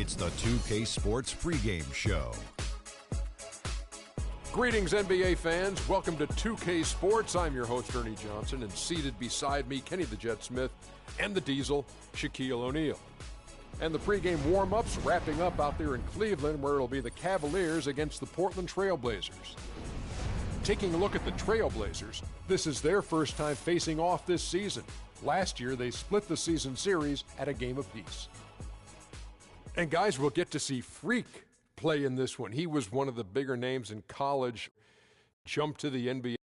It's the 2K Sports pregame show. Greetings, NBA fans. Welcome to 2K Sports. I'm your host, Ernie Johnson, and seated beside me, Kenny the Jet Smith, and the Diesel, Shaquille O'Neal. And the pregame warm-ups wrapping up out there in Cleveland, where it'll be the Cavaliers against the Portland Trail Blazers. Taking a look at the Trail Blazers, this is their first time facing off this season. Last year, they split the season series at a game apiece. And guys, we'll get to see Freak play in this one. He was one of the bigger names in college, jumped to the NBA.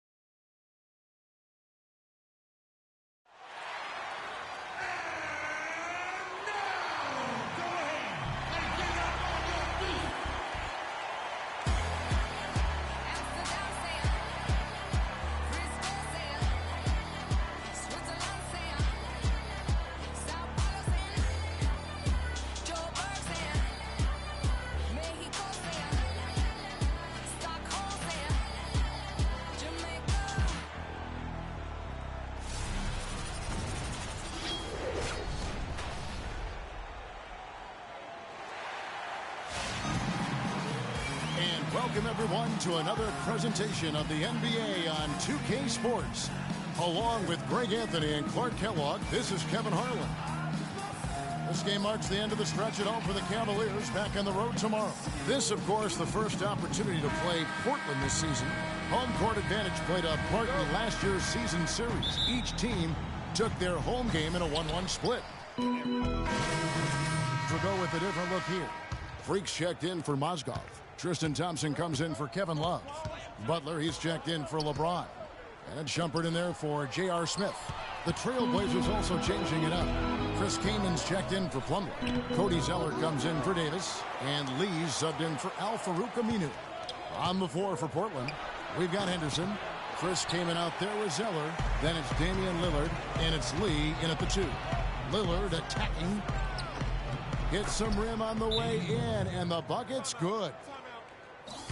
Welcome, everyone, to another presentation of the NBA on 2K Sports. Along with Greg Anthony and Clark Kellogg, this is Kevin Harlan. This game marks the end of the stretch at home for the Cavaliers, back on the road tomorrow. This, of course, the first opportunity to play Portland this season. Home court advantage played out partly last year's season series. Each team took their home game in a 1-1 split. To go with a different look here. Freaks checked in for Mozgov. Tristan Thompson comes in for Kevin Love. Butler, he's checked in for LeBron. And Shumpert in there for J.R. Smith. The Trailblazers also changing it up. Chris Kamen's checked in for Plumlee. Cody Zeller comes in for Davis. And Lee subbed in for Al-Farouq Aminu. On the floor for Portland, we've got Henderson. Chris Kaman out there with Zeller. Then it's Damian Lillard. And it's Lee in at the 2. Lillard attacking. Hits some rim on the way in. And the bucket's good.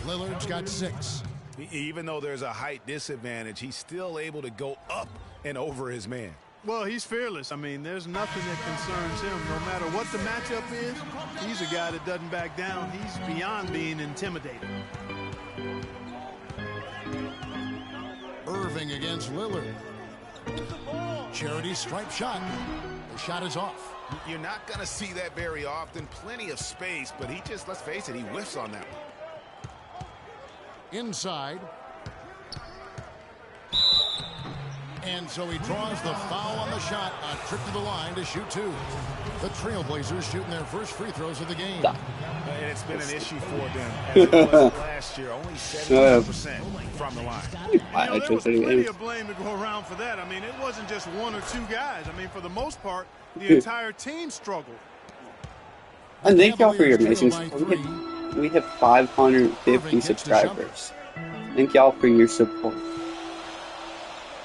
Lillard's got 6. Even though there's a height disadvantage, he's still able to go up and over his man. Well, he's fearless. I mean, there's nothing that concerns him. No matter what the matchup is, he's a guy that doesn't back down. He's beyond being intimidating. Irving against Lillard. Charity stripe shot. The shot is off. You're not going to see that very often. Plenty of space, but he just, let's face it, he whiffs on that one. Inside. And so he draws the foul on the shot. A trip to the line to shoot 2. The Trailblazers shooting their first free throws of the game. And it's been an issue for them. As it was last year, only 70% from the line. There was plenty of blame to go around for that. I mean, it wasn't just 1 or 2 guys. I mean, for the most part, the entire team struggled. And thank y'all for your amazing support. We have 550 subscribers. Thank y'all for your support.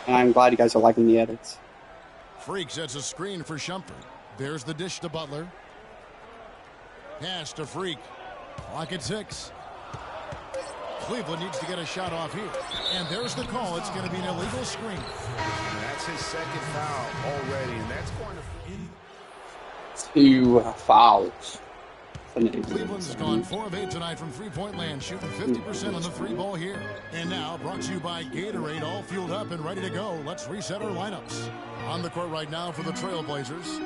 And I'm glad you guys are liking the edits. Freak sets a screen for Shumpert. There's the dish to Butler. Pass to Freak. Clock at 6. Cleveland needs to get a shot off here. And there's the call. It's going to be an illegal screen. And that's his second foul already. And that's going to... 2 fouls. Cleveland's gone 4 of 8 tonight from three-point land, shooting 50% on the 3-ball here. And now, brought to you by Gatorade, all fueled up and ready to go. Let's reset our lineups. On the court right now for the Trailblazers.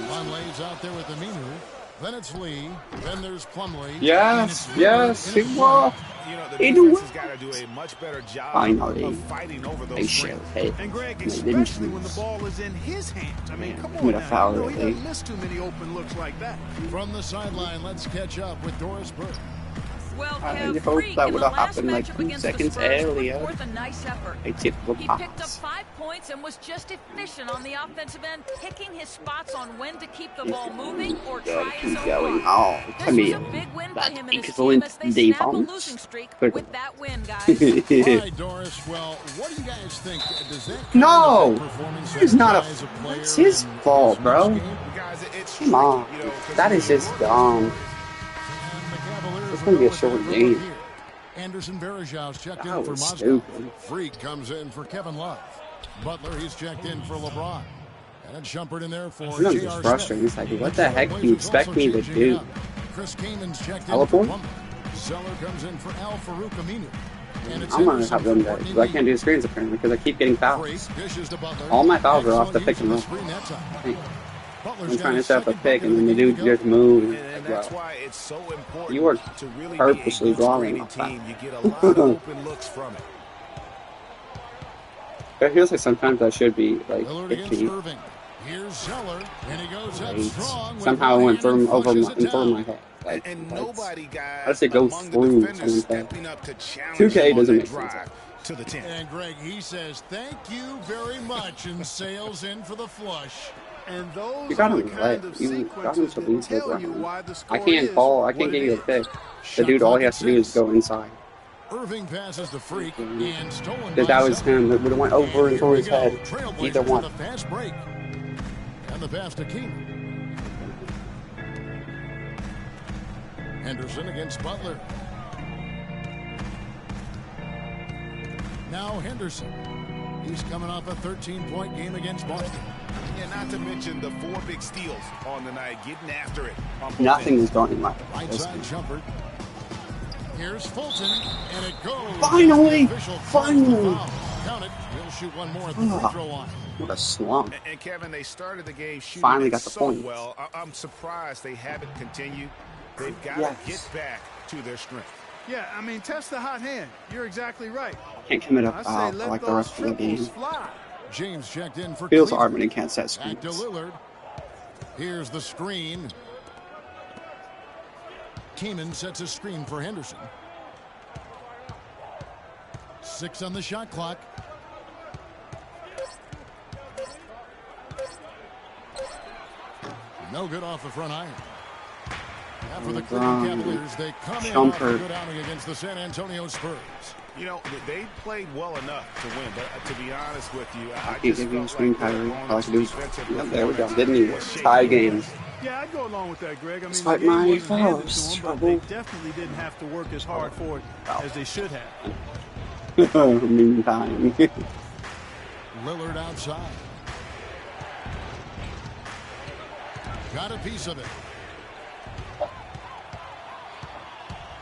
Plumlee's out there with Aminu. Then it's Lee. Then there's Plumlee. Yes, yes, he was. You know, the defense has got to do a much better job of fighting over those screens. And Greg, especially when the ball is in his hands. I mean, come on now. He doesn't miss too many open looks like that. From the sideline, let's catch up with Doris Burke. Well, I hope that would have happened like 2 seconds earlier. Nice effort. A typical he pass. picked up 5 points and was just efficient on the offensive end, picking his spots on when to keep the ball moving or try his own going line. on. This Come was here. a big win for That's him and his team excellent as they snap a defense. losing streak Good. with that win, guys. All right, Doris. Well, what do you guys think? Does that No! performance It's not a... as player It's his fault, bro. Guys, it's Come on. That is just dumb. It's going to be a short game. Anderson Varejau's checked That in for was Mozgov. stupid. Freak comes in for Kevin Love. Butler, he's checked in for LeBron. And then Shumpert in there for I'm just J.R. frustrated. Smith. It's like, what the heck do you expect me to do? Chris Kamen's checked in Teleport? for Butler. Zeller comes in for Al Farouk Aminu. And it's I'm going to Henderson have them for there, Courtney but I Lee. can't do screens apparently because I keep getting fouls. Freak dishes to Butler. All my fouls are off the Excellent pick and use of roll. the screen that time. Butler's I'm got trying to his set up a second pick, bucket and then the of the dude game just to go. moved. And that's why it's so important You were to really purposely be a good drawing screening off that. team. You get a lot of open looks from it. It feels like sometimes I should be like Lillard against 50. Irving. Here's Zeller, and he goes up Right. strong with Somehow one it went hand through and over flushes my, it in front of my down. head. Like, And that's- nobody, guys, I say go among the through defenders someone's head. stepping up to challenge 2K him on doesn't that make sense. drive to the 10. And Greg, he says, thank you very much, and sails in for the flush. And those You got are him the to kind let. of You got him sequences to that leave the tell you ground. why the I score can't is call. I what can't it get you a is. pick. The Shot dude, all clock he at has to do is 6. go inside. Irving passes the Freak and stolen by Because that was Zeller. him. It would have went over And and here over we his go. head. Trailblazers Either with one. a fast break. And the pass to Keenan. Henderson against Butler. Now Henderson. He's coming off a 13-point game against Boston. And not to mention the 4 big steals on the night, getting after it. On both Nothing ends. is going in my Right face. side jumper. Here's Fulton, and it goes. Finally! The official calls the Finally! foul. Count it. He'll shoot one more at the free throw line. What a slump. And Kevin, they started the game shooting Finally it got the so points. well. I'm surprised they haven't continued. They've got Yes. to get back to their strength. Yeah, I mean, test the hot hand. You're exactly right. Can't commit a I foul say for let like the those rest of the triples game. fly. James checked in for Feels Cleveland. hard when he can't set Back to screens. Lillard. Here's the screen. Keenan sets a screen for Henderson. 6 on the shot clock. No good off the front iron. Now for the Cleveland Cavaliers, they come in off a good outing against the San Antonio Spurs. You know, they played well enough to win, but to be honest with you, I Keep just giving felt screen like their Kyrie. I like opponent's to do. defensive Yeah, there we go. performance Didn't he? was shaky. Tie games. Yeah, I'd go along with that, Greg. I mean, Despite the game my wasn't handed fouls, to them, but they trouble. definitely didn't have to work as hard for it as they should have. Meantime. Lillard outside. Got a piece of it.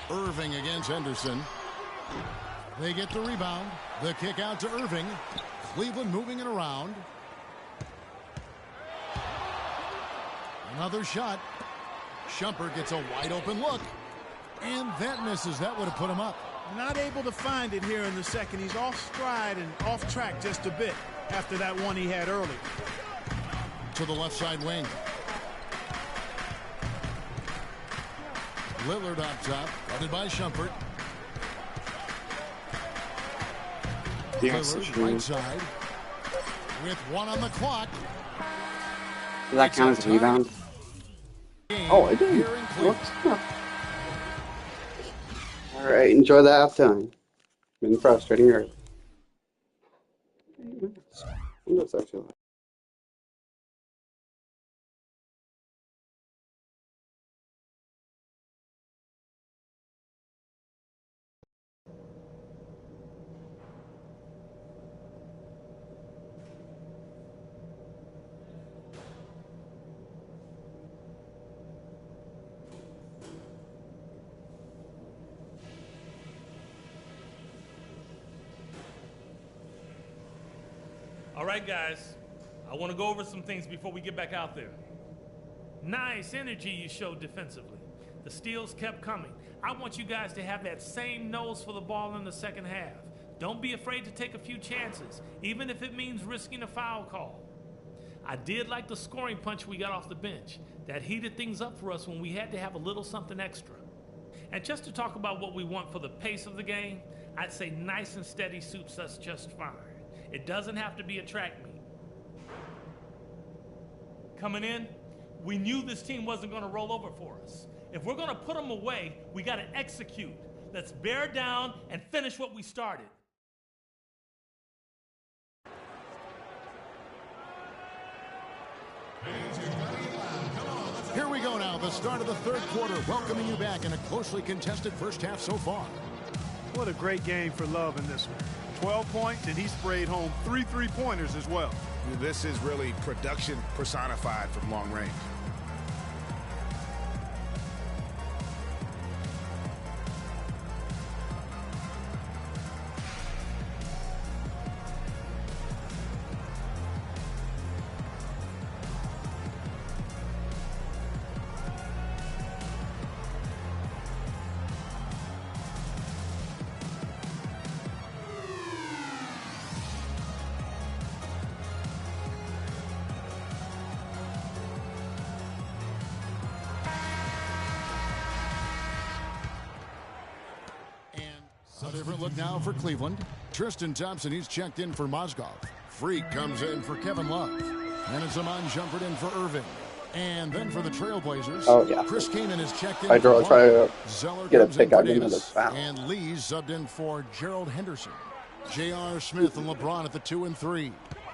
Irving against Henderson. They get the rebound. The kick out to Irving. Cleveland moving it around. Another shot. Shumpert gets a wide open look. And that misses. That would have put him up. Not able to find it here in the second. He's off stride and off track just a bit after that one he had early. To the left side wing. Lillard on top, guarded by Shumpert. Lillard right side. With 1 on the clock. Does that count as a rebound? Oh, it did. Here in Cleveland. Whoops. All right, enjoy the halftime. Been frustrating early. That's actually. All right, guys, I want to go over some things before we get back out there. Nice energy you showed defensively. The steals kept coming. I want you guys to have that same nose for the ball in the second half. Don't be afraid to take a few chances, even if it means risking a foul call. I did like the scoring punch we got off the bench. That heated things up for us when we had to have a little something extra. And just to talk about what we want for the pace of the game, I'd say nice and steady suits us just fine. It doesn't have to be a track meet. Coming in, we knew this team wasn't going to roll over for us. If we're going to put them away, we got to execute. Let's bear down and finish what we started. Here we go now, the start of the third quarter, welcoming you back in a closely contested first half so far. What a great game for Love in this one. 12 points, and he sprayed home 3 3-pointers as well. This is really production personified from long range. A different look now for Cleveland. Tristan Thompson, he's checked in for Mozgov. Freak comes in for Kevin Love. And it's Amon Shumpert in for Irving. And then for the Trailblazers, Chris Kaman is checked in for to Zeller get a comes in pick for out Davis. another foul. And Lee's subbed in for Gerald Henderson. J.R. Smith and LeBron at the 2 and 3.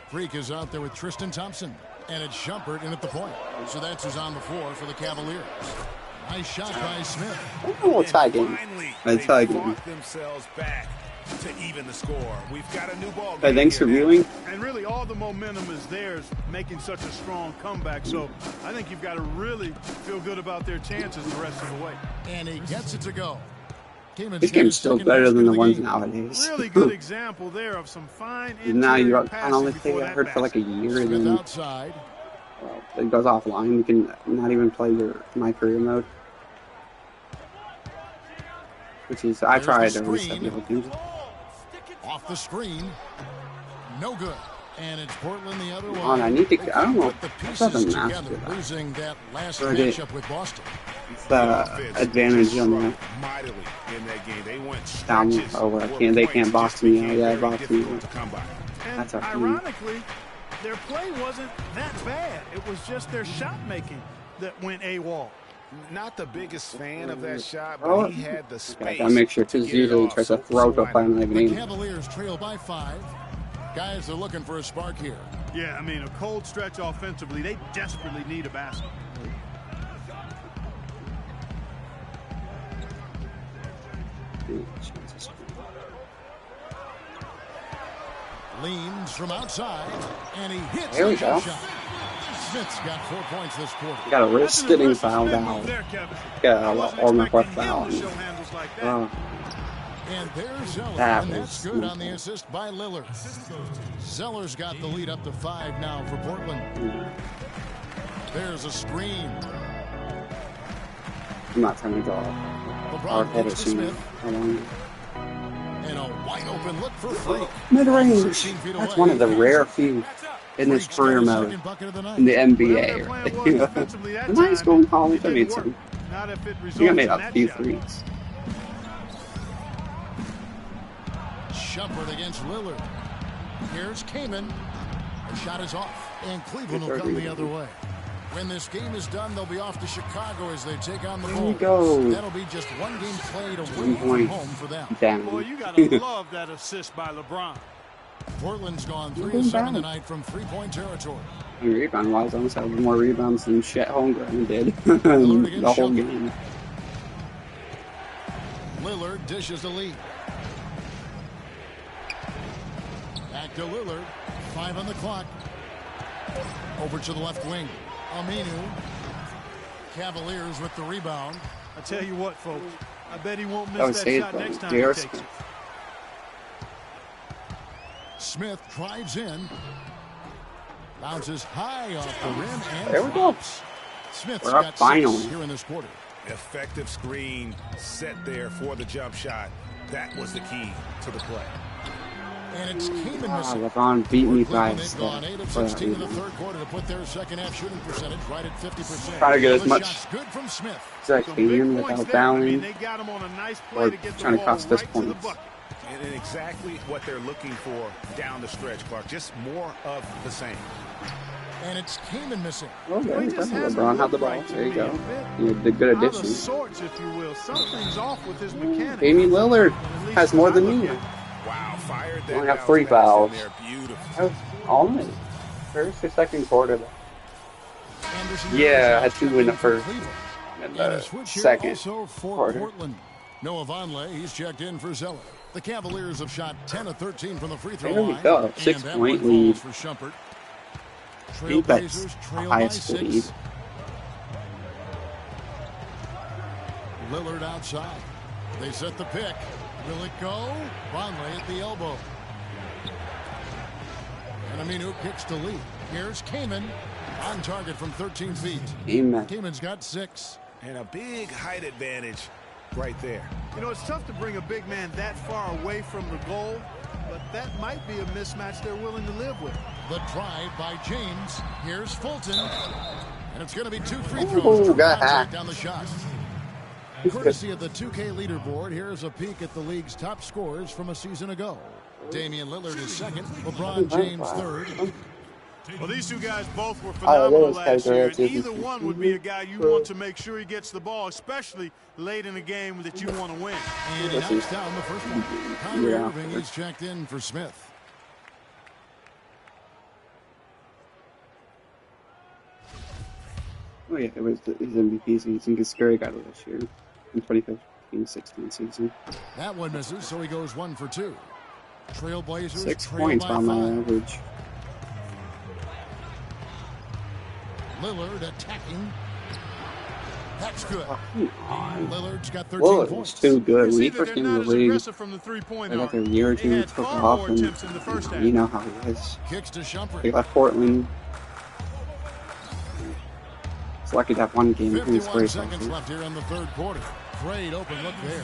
Freak is out there with Tristan Thompson. And it's Shumpert in at the point. So that's who's on the floor for the Cavaliers. Nice shot by Smith. Oh, tie game. A tie game. Themselves back to even the score. We've got a new ball game. Hey, thanks for viewing. And really, all the momentum is theirs, making such a strong comeback. So I think you've got to really feel good about their chances the rest of the way. And he gets it to go. This game's still better than the ones nowadays. Really good example there of some fine. Now you're on only thing I heard for like a year, and then it goes offline. You can not even play my career mode, which is I tried to reset the whole game. Off the screen, no good. And it's Portland the other way. I need to. I don't know. That doesn't master losing that last matchup with Boston. It's the advantage on that. They can't box me out. Yeah, box me out. That's and ironically, their play wasn't that bad. It was just their shot making that went AWOL. Not the biggest fan of that shot, but he had the space. I make sure because usually he tries to throw to a final The Cavaliers trail by 5. Guys are looking for a spark here. Yeah, I mean, a cold stretch offensively. They desperately need a basket. Leans from outside, and he hits there we the go. shot. Smith's got 4 points this quarter. Got a wrist getting fouled out. Got a my fourth foul. And there's Zeller, that and was that's good on the assist by Lillard. Zeller's got the lead up to 5 now for Portland. There's a screen. I'm not trying to go LeBron gets to Smith. And a wide open look for Freak. Mid-range. That's one of the rare few in this career mode in the NBA. The nice going college. I made some. I think I made a few threes. Shumpert against Lillard. Here's Kaman. The shot is off, and Cleveland will come the other way. When this game is done, they'll be off to Chicago as they take on the Bulls. That'll be just one game played away from home for them. Boy, you gotta love that assist by LeBron. Portland's gone 3 of 7 tonight from 3-point territory. Rebound-wise, I almost had more rebounds than Chet Holmgren did the whole game. Lillard dishes the lead. Back to Lillard. 5 on the clock. Over to the left wing. Aminu. Cavaliers with the rebound. I tell you what, folks. I bet he won't miss that shot next time he takes it. Smith drives in. Bounces high off the rim and there we go. Smith's We're up got finally 6 here in this quarter. Effective screen set there for the jump shot. That was the key to the play. And it's Kaman missing. LeBron beat me by They've gone 8 of 16 in the third quarter to put their second half shooting percentage right at 50%. Try to get as much good from Smith. as I can without fouling or trying to cost this point. And exactly what they're looking for down the stretch, Clark. Just more of the same. And it's Kaman missing. Oh, there you go. LeBron had the ball. There you go. You did good addition. Damian Lillard has more than me. Wow, fired that. Only have 3 fouls. Beautiful. All in. First or second quarter. Yeah, I had 2 in the first and the second quarter. Portland. Noah Vonleh, he's checked in for Zeller. The Cavaliers have shot 10 of 13 from the free throw line. There we go. 6-point lead. For Shumpert. That's highest lead. Lillard outside. They set the pick. Will it go? Vonleh at the elbow. And Aminu kicks to lead. Here's Kaman on target from 13 feet. Kaman's got 6. And a big height advantage right there. You know, it's tough to bring a big man that far away from the goal, but that might be a mismatch they're willing to live with. The drive by James. Here's Fulton. And it's going to be 2 free throws. Got hacked. Down the shot. Courtesy of the 2K leaderboard, here's a peek at the league's top scorers from a season ago. Damian Lillard is second, LeBron James third. Well, these two guys both were phenomenal last year, and either one would be a guy you want to make sure he gets the ball, especially late in a game that you want to win. And he knocks down the first one. Kyrie Irving is checked in for Smith. Oh yeah, it was his MVP season because Curry got it this year in 2015-16 season. That one misses, so he goes 1 for 2. Trailblazers 6 trail points by on my 5. average. Lillard attacking. That's good. Lillard's got 13 Lillard points. was too good. When he They're first came in not the as league, aggressive from the three-point like a arc. year or They two, had took far off, more and attempts in the first half. you know how he is. Kicks to Shumpert. They left Portland. It's lucky to have one game against 51 Grace. seconds left here in the third quarter. Great open look there.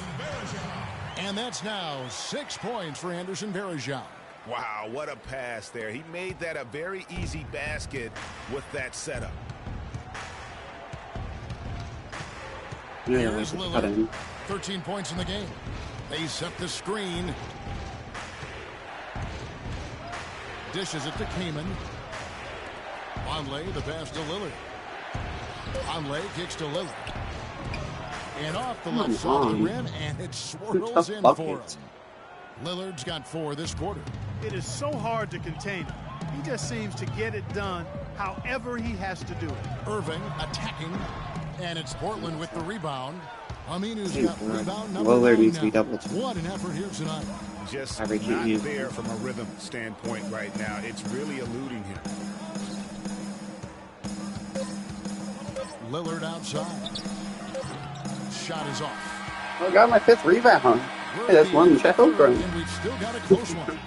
And that's now 6 points for Anderson Varejao. Wow, what a pass there. He made that a very easy basket with that setup. Here's Lillard. 13 points in the game. They set the screen. Dishes it to Kaman. Conley, the pass to Lillard. Conley kicks to Lillard. And off the left side of the rim, and it swirls in for him. Lillard's got 4 this quarter. It is so hard to contain him. He just seems to get it done however he has to do it. Irving attacking, and it's Portland with the rebound. Aminu's got rebound number Lillard 9 needs to be now. double teamed. What an effort here tonight. Just Average not you. there from a rhythm standpoint right now. It's really eluding him. Lillard outside. Shot is off. I got my 5th rebound. Hey, that's one Chet Holmgren. And we've still got a close one.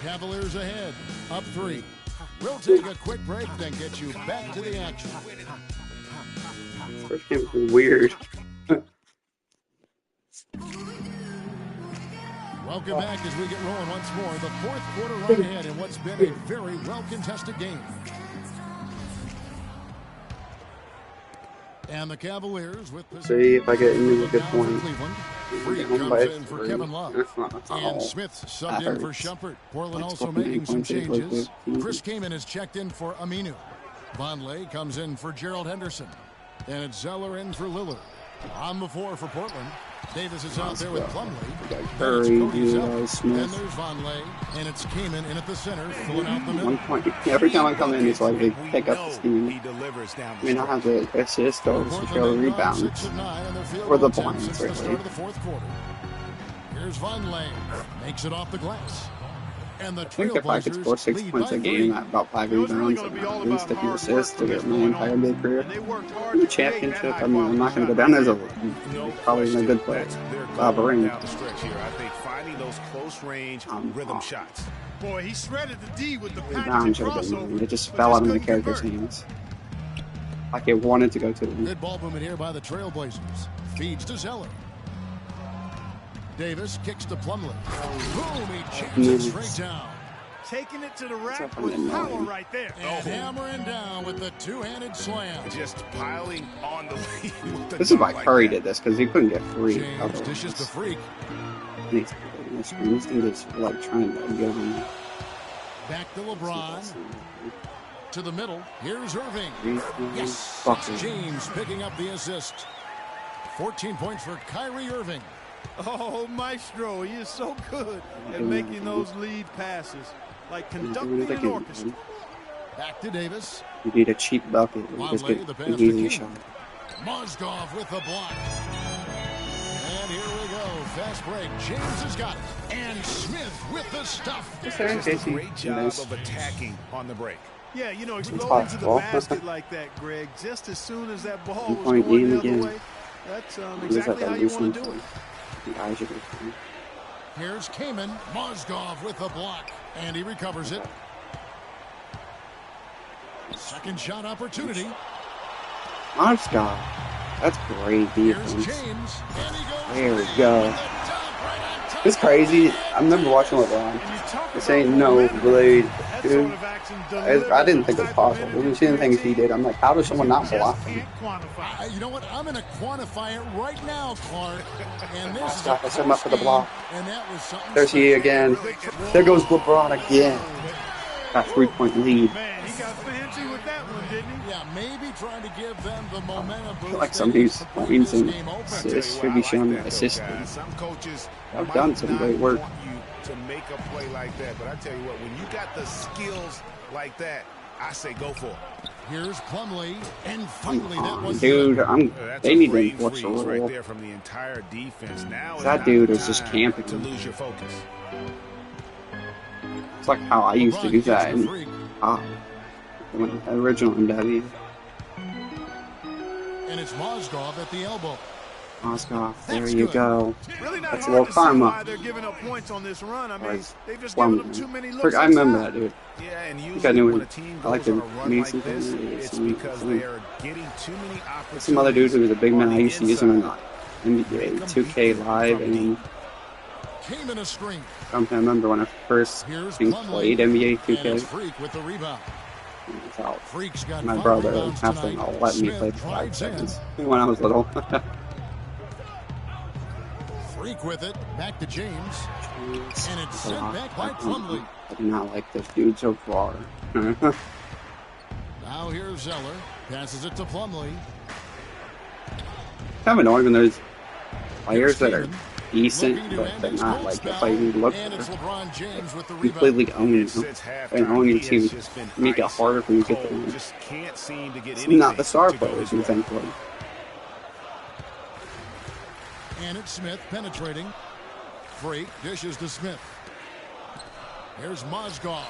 Cavaliers ahead, up 3. We'll take a quick break, then get you back to the action. First game was weird. Welcome back as we get rolling once more. The fourth quarter right ahead in what's been a very well-contested game. And the Cavaliers with See if I get into a good point. Cleveland. Freed Down comes by in for 3. Kevin Love. And Smith subbed that in for hurts. Shumpert. Portland That's also fucking making some 8 points, changes. 15. Chris Kaman is checked in for Aminu. Vonleh comes in for Gerald Henderson. And it's Zeller in for Lillard. On the floor for Portland. Davis is out there with Plumlee. Curry, Smith. And there's Vonleh. And it's Kaman in at the center, filling out the middle. 1 point. Every time I come in, it's like they pick up the He steam. delivers down I mean, I have the assist or the rebounds. 6 of 9 on their field Or the goal points, attempts since the really. start of the fourth quarter. Here's Vonleh. Makes it off the glass. And the I think if I could score 6 Trailblazers points a lead by game 3. at about 5 It was really rebounds, going to be and all at least about a few hard assists to work get from my this entire point big on. career. And they worked hard In the to create that championship, high I mean, I'm not going to go down as a probably a good player. Bob Ring. Down the stretch here. I think finding those close range rhythm shots. Boy, he shredded the D with the Rebound patented should have been crossover. mine. It just but fell out of the couldn't character's convert. hands. Like it wanted to go to him. Good ball movement here by the Trailblazers. Feeds to Zeller. Davis kicks to Plumlee. Boom, he jams it straight down. Taking it to the rack up with in the power line. right there. And hammering down with the two-handed slam. Just piling on the lead. With the This is why dunk like Curry that. did this, because he couldn't get free. James dishes to Freak. This thing is like trying to get him. Back to LeBron. To the middle. Here's Irving. Yes. Fuck it. James picking up the assist. 14 points for Kyrie Irving. Oh, Maestro, he is so good at making those lead passes. Like conducting an orchestra. Back to Davis. You need a cheap bucket. You just Vonleh, get the pass an to easy Kaman. shot. Mozgov with the block. And here we go. Fast break. James has got it. And Smith with the stuff. Just there in Just a case he great job nice. of attacking on the break. Yeah, you know, exploding to the possible. basket like that, Greg, just as soon as that ball was Two-point going game the other again. way, that's He was exactly at how that you want to do loose it. one. The eyes should be fine. Here's Kaman. Mozgov with the block. And he recovers it. Second shot opportunity. Mozgov. That's great Here's defense. James. And he goes. There we go. With the dunk right on top It's crazy. I remember watching LeBron. This ain't no blade, dude. I didn't think it was possible. When you see the things he did, I'm like, how does someone not block him? You know what? I'm going to quantify it right now, Clark. And this is I set him up for the block. And that was something. There's he again. There goes LeBron again. That 3-point lead. Man, he got fancy with that one, didn't he? Yeah, maybe trying to give them the momentum boost. Like some of these points and assists should be shown assistant. Some coaches I've done some great work. want you to make a play like that, but I tell you what, when you got the skills like that, I say go for it. Here's Plumlee, and finally that was dude. They need to enforce the right rule. there from the entire defense. Now That dude is just camping. to lose your focus. It's like how I used to do that in the original MW. And it's Mozgov at the elbow. Mozgov, there you go. Really not That's a hard little to see karma. why they're giving up points on this run. I mean, they've just Plum. given up too many looks. I remember that dude. Yeah, and I usually knew when him. a team I like goes on the a run music like this, and it's because they are getting too many opportunities. Some other dude who was a big man. on I the used to use him in inside. NBA 2K Live, and Came in a string. I remember when I first Here's played Plumlee, NBA and it's 2K. Freak with the rebound. So Freak's got my 5 brother rebounds have to tonight. let me Smith play for 5 drives in. seconds when I was little. Freak with it. Back to James. And it's sent back by Plumlee. I do not like this dude so far. Now here's Zeller. Passes it to Plumlee. Kind of annoying when there's players that are decent, but they're not like the player you look And it's for. LeBron James with the rebound. Completely owning them. And owning your team. Make it harder for you to get the win. Just can't seem to get It's not the star anything to go players, his way. thankfully. And it's Smith penetrating. Freak dishes to Smith. Here's Mozgov.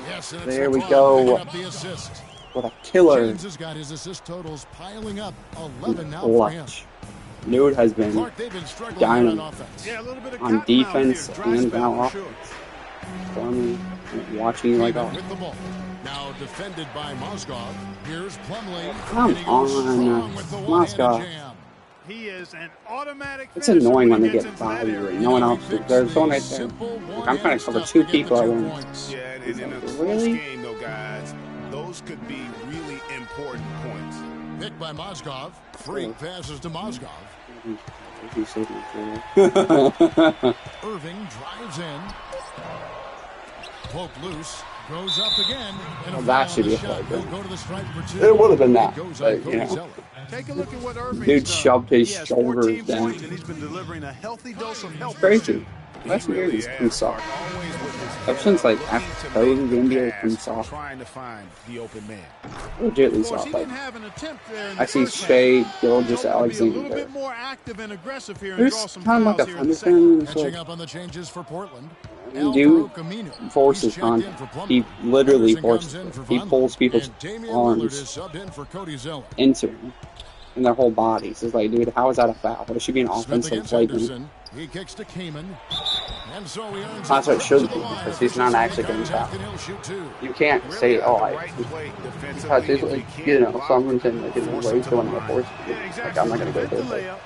Yes, and it's There we LeBron go. picking up the assist. What a killer. James has got his assist totals piling up. 11 now for him. Clutch. Dude has been Clark, they've been struggling on dynamite offense. Yeah, a little bit of on cotton mouth defense here. Dry and spell now for sure. offense. For me, watching you like, Freeman oh, with the ball. Now defended by Mozgov. Here's Plumlee. Come And he goes on, strong with the one-handed Mozgov. jam. He is an automatic it's finisher annoying when they he gets get into that by you area. and no one else. There's someone right there. Simple Like, I'm trying to cover one-handed 2 stuff to get people the at 2 once. points. Yeah, and in a close Really? game, though, guys, those could be really important points. Picked by Mozgov. Freak passes to Mozgov. You saved me for Irving drives in. Poke loose. Goes up again. And Well, that foul should on be the a shot. play, He'll go to the stripe for 2. It would have been that, It goes but, on you Cody know. Zeller. Take a look at what Irving's Dude done. shoved his He has shoulders 14 down. points, and he's been delivering a healthy dose of help. Crazy. Last year he's been soft. Ever since like after COVID, the NBA has been soft. Trying to find the open man. Legitly Of course, soft. he Like, didn't have an attempt there in I the see first Shea half. Gilgeous He's hoping to be a little Alexander. bit more active and aggressive here and There's draw some kind of fouls like a here in the thunder second. thing. It's Catching like, up on the changes for Portland. dude Alvaro Camino. forces He's checked in contact. for Plumlee. He literally Henderson comes forces in it. for He Von pulls Lee. people's And Damian Lillard is arms subbed in for Cody Zeller. into him. And their whole bodies. It's like, dude, how is that a foul? It should be an Smith offensive against flagrant. Henderson. He kicks to Kamen. And so he earns That's what it should to the be, line. because he's not actually getting Contact, fouled. and he'll shoot 2. You can't say, oh, because he's like, you know, something like in the way to one of the force. Like, I'm not gonna go there.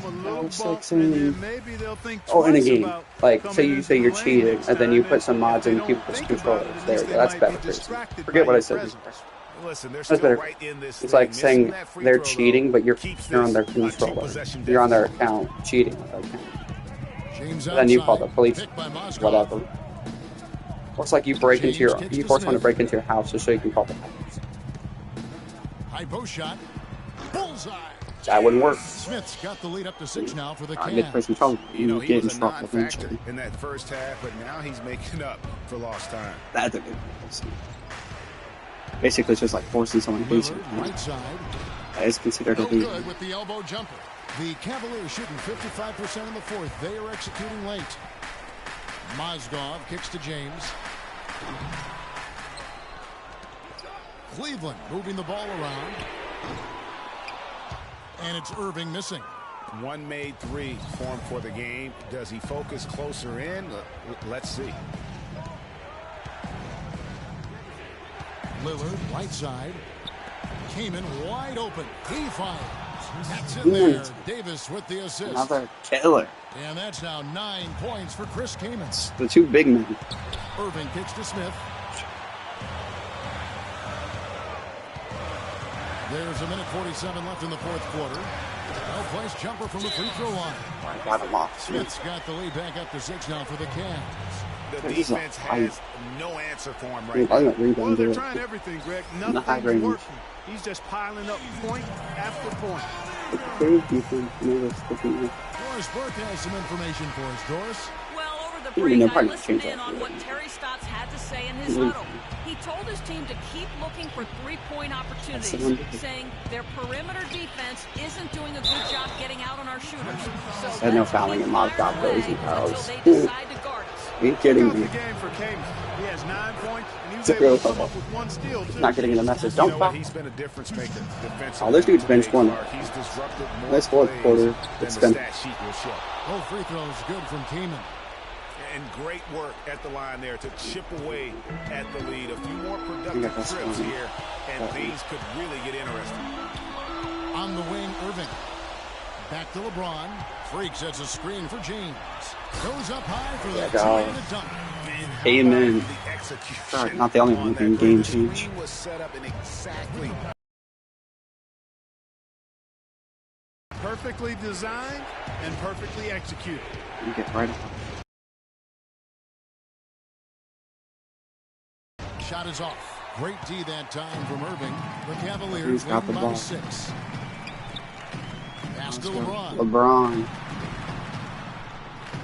But, it's like saying, oh, in a game, like, say you say you're cheating, and then you put some mods in people's controllers. There we go. That's better. Forget what I said before. Listen, That's better. It's like saying they're cheating, but you're on their controller. You're on their account cheating on their account. James Then you call outside. the police, Picked by Mozgov. whatever. Or it's like you break into your, you force someone to break into your house just so you can call the police. High post shot. Bullseye. That wouldn't work. Smith's got the lead up to 6 now for the I get Cavs. person trouble. You know, You he get in was a trouble non-factor eventually. in that first half, but now he's making up for lost time. That's a good policy. Basically, it's just like forcing someone to do Lillard, something. right side. That is considered a No lead. good with the elbow jumper. The Cavaliers shooting 55% in the fourth. They are executing late. Mozgov kicks to James. Cleveland moving the ball around. And it's Irving missing. One made 3 formed for the game. Does he focus closer in? Let's see. Lillard, right side. Kamen wide open. He fires. That's in there. Davis with the assist. Another killer. And that's now 9 points for Chris Kamens. The two big men. Irving kicks to Smith. There's a minute 47 left in the fourth quarter. Well-placed jumper from the free throw line. I got him off. Smith's got the lead back up to 6 now for the Cavs. The defense has no answer for him right now. Well, they're trying everything, Greg. Nothing's working. He's just piling up point after point. Doris Burke has some information for us, Doris. Well, over the break, I listened in on what Terry Stotts had to say in his huddle. He told his team to keep looking for three-point opportunities, saying their perimeter defense isn't doing a good job getting out on our shooters. So I had no fouling in Mozgov, those and fouls. they decide to guard us. Are you kidding me? The game for Kamens. He has 9 points, and he was able to come up with 1 steal, too. Not getting in the message. Don't foul. He's been a difference maker defensively. Oh, this dude's bench one. He's disrupted more this fourth quarter, it's been. Stat sheet will show. Both free throws good from Kamen. And great work at the line there to chip away at the lead. A few more productive trips here, and things could really get interesting. On the wing, Irving. Back to LeBron. Freak sets a screen for James. Goes up high for the two-handed dunk. Amen. Sorry, not the only one who can game change. Was set up in exactly perfectly designed and perfectly executed. You get right up. Shot is off. Great D that time from Irving. The Cavaliers lead by 6. Pass to LeBron.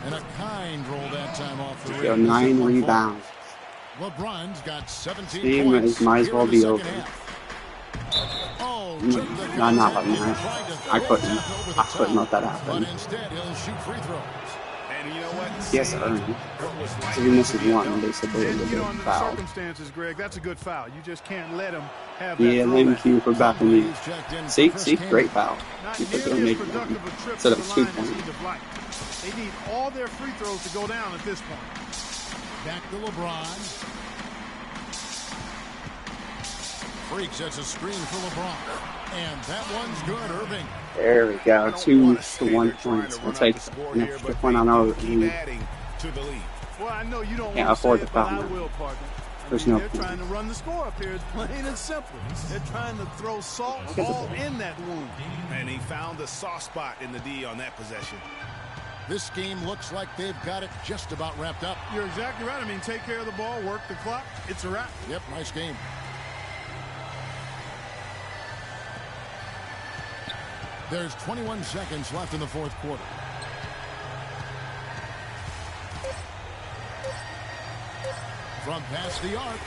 And a kind roll that time off the rim. 9 rebounds. LeBron's got 17 Team points. might as well be over. Oh, not like that. I couldn't let that happen. But instead, he'll shoot free throws. And you know what? Yes, Ernie. So he misses one, basically. And, you know, under the circumstances, Greg, that's a good foul. You just can't let him have that. Yeah, thank you for backing me. See, great foul. People don't make one. Instead of 2 points. They need all their free throws to go down at this point. Back to LeBron. Freak sets a screen for LeBron. And that one's good, Irving. There we go. 2 to 1 points. I'll take an extra point on our team. Well, I know you don't can't want to afford say the it, but foul. I will, partner. There's no they're point. trying to run the score up here. It's plain and simple. They're trying to throw salt all in that wound. And he found the soft spot in the D on that possession. This game looks like they've got it just about wrapped up. You're exactly right. I mean, take care of the ball, work the clock. It's a wrap. Yep, nice game. There's 21 seconds left in the fourth quarter. From past the arc.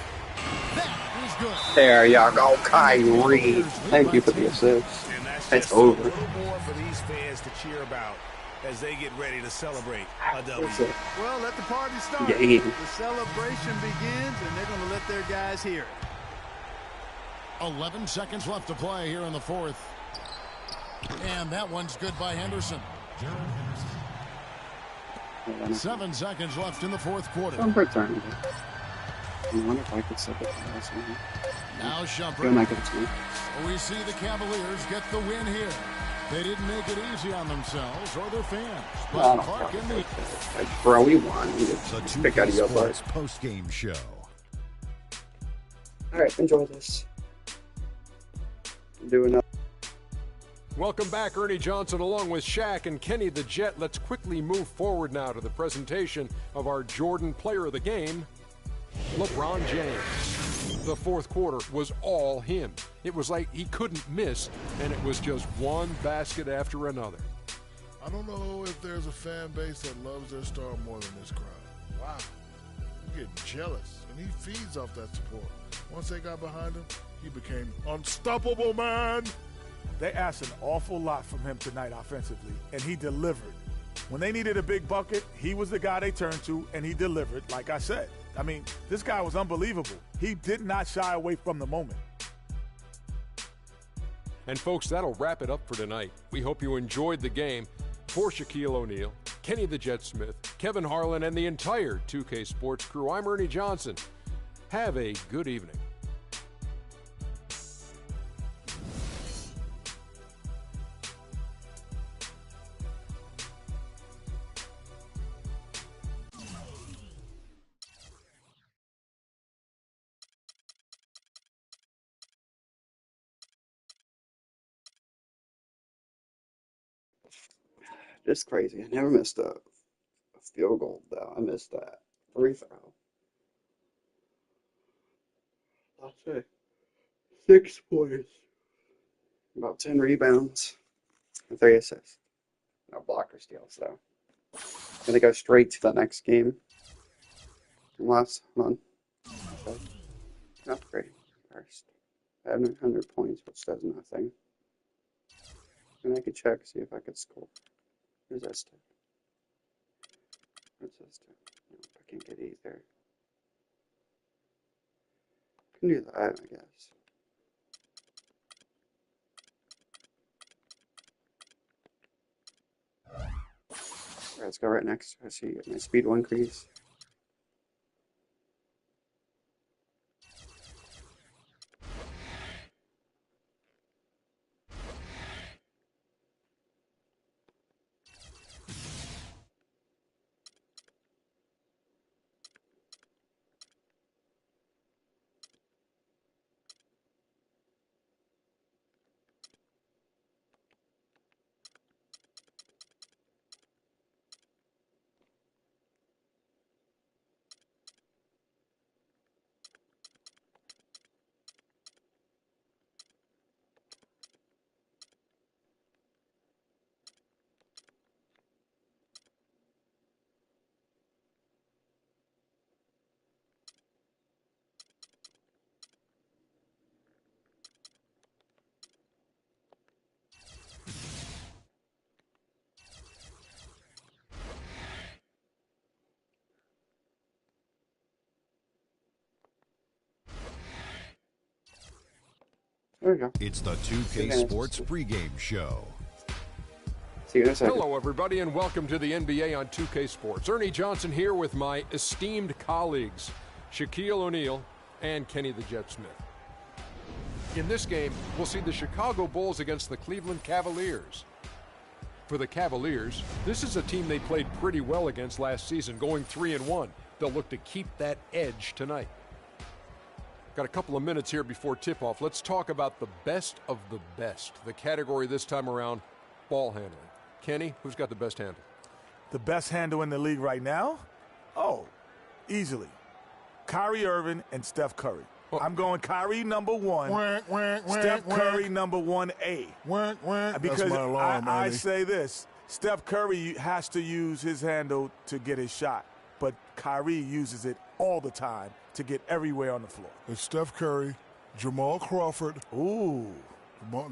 That is good. There you go, Kyrie. Thank you for the assist. And that's it's just over. a little more for these fans to cheer about as they get ready to celebrate a W. Well, let the party start. Yeah. The celebration begins, and they're going to let their guys hear it. 11 seconds left to play here in the fourth. And that one's good by Henderson. 7 seconds left in the fourth quarter. I wonder if I could set it. Now Shumpert. We see the Cavaliers get the win here. They didn't make it easy on themselves or their fans. But Clark and me. Bro, we won. We The just pick out of your butt. post-game show. All right, enjoy this. Do another. Welcome back, Ernie Johnson, along with Shaq and Kenny the Jet. Let's quickly move forward now to the presentation of our Jordan Player of the Game, LeBron James. The fourth quarter was all him. It was like he couldn't miss, and it was just one basket after another. I don't know if there's a fan base that loves their star more than this crowd. Wow. I'm getting jealous, and he feeds off that support. Once they got behind him, he became unstoppable, man. They asked an awful lot from him tonight offensively, and he delivered. When they needed a big bucket, he was the guy they turned to, and he delivered, like I said. I mean, this guy was unbelievable. He did not shy away from the moment. And folks, that'll wrap it up for tonight. We hope you enjoyed the game. For Shaquille O'Neal, Kenny the Jet Smith, Kevin Harlan, and the entire 2K Sports crew, I'm Ernie Johnson. Have a good evening. Just crazy. I never missed a field goal, though. I missed that free throw. I'll say 6 points. About 10 rebounds. And 3 assists. No blocker steals, though. Gonna go straight to the next game. Last one. Upgrade first. 700 points, which does nothing. And I could check, see if I could score. Resist it. Resist it. Nope, I can't get either. Can do that, I guess. Alright, let's go right next. I see my speed will increase. There we go. It's the 2K Sports pregame show. See you in a second. Hello, everybody, and welcome to the NBA on 2K Sports. Ernie Johnson here with my esteemed colleagues, Shaquille O'Neal and Kenny the Jet Smith. In this game, we'll see the Chicago Bulls against the Cleveland Cavaliers. For the Cavaliers, this is a team they played pretty well against last season, going 3-1. They'll look to keep that edge tonight. Got a couple of minutes here before tip-off. Let's talk about the best of the best. The category this time around, ball handling. Kenny, who's got the best handle? The best handle in the league right now? Oh, easily. Kyrie Irving and Steph Curry. Oh. I'm going Kyrie number 1, Steph Curry number 1A. Because I say this, Steph Curry has to use his handle to get his shot, but Kyrie uses it all the time to get everywhere on the floor. It's Steph Curry, Jamal Crawford. Ooh.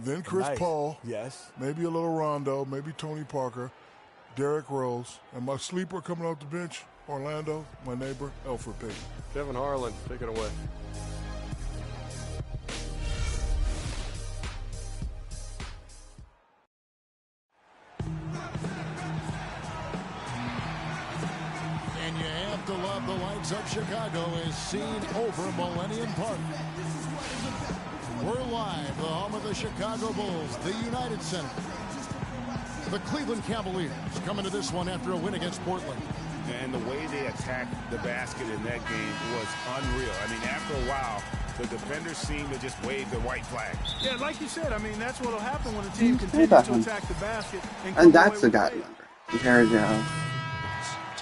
Then Chris Paul. Yes. Maybe a little Rondo, maybe Tony Parker, Derrick Rose, and my sleeper coming off the bench, Orlando, my neighbor, Elfrid Payton. Kevin Harlan, take it away. And you have to love the lights of Chicago as seen over Millennium Park. We're live, the home of the Chicago Bulls, the United Center. The Cleveland Cavaliers coming to this one after a win against Portland. And the way they attacked the basket in that game was unreal. I mean, after a while, the defenders seemed to just wave the white flag. Yeah, like you said, I mean, that's what will happen when a team continues to attack the basket. And that's the guy number. There we go.